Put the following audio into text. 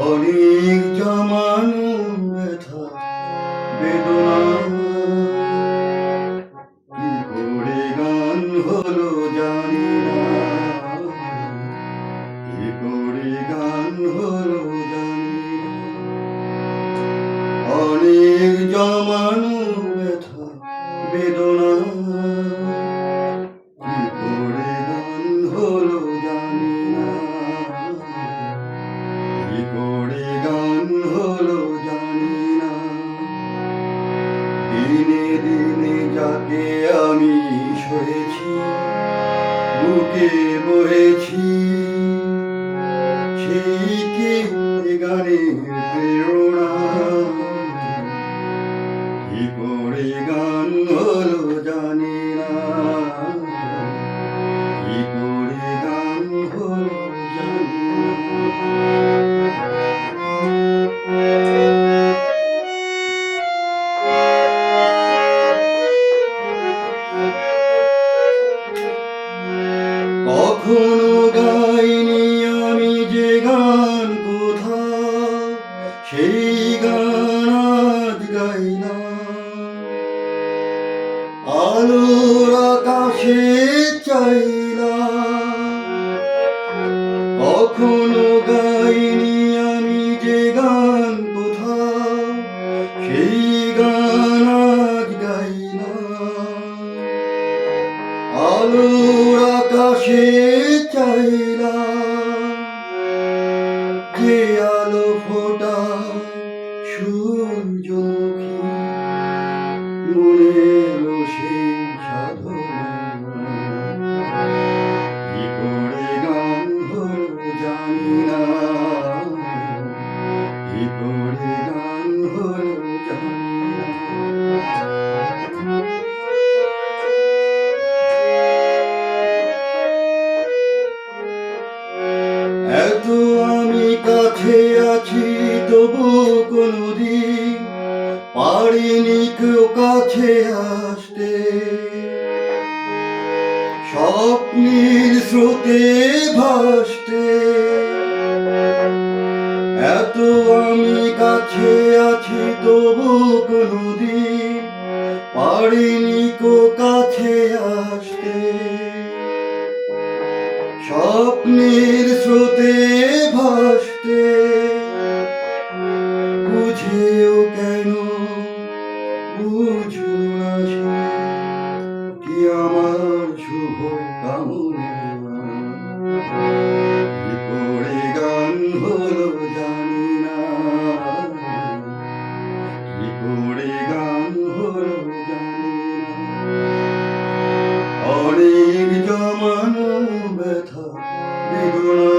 অনেক জমানো ব্যথা বেদনা কি করে গান হলো জানি না, কি করে গান হলো জানি না। অনেক জমানো ব্যথা বেদনা কি করে গান হলো জানি না, কি করে গান হলো জানি না। দিনে দিনে যাকে আমি সয়েছি বুকে বহেছি, সেই কি গানের প্রেরণা, কি করে গান হলো জানি না, কি করে গান হলো জানি না। কখনো গাইনি আমি যে গান কোথাও, সেই গান আজ গাইলাম। আলোর আকাশে চাইলাম। কখনো গাইনি আমি যে গান কোথাও, সেই গান আজ গাইলাম। আলোর আকাশে চাইলাম, যে আলো ফোটায় সূর্যমুখী মনের সেই সাধনা, কি করে গান হলো জানি না, কি করে গান হলো জানি না। এত আমি কাছে আছি তবু কোনদিন পারিনি কেউ কাছে আসতে, স্বপ্নের স্রোতে ভাসতে। এত আমি কাছে আছি তবু কোনদিন পারিনি কেউ কাছে আসতে, স্বপ্নের স্রোতে ভাসতে। বুঝেও কেন বুঝলো না সে কি আমার শুভ কামনা, কি করে গান হলো জানি না, কি করে গান হলো জানি না। অনেক জমানো ব্যথা বেদনা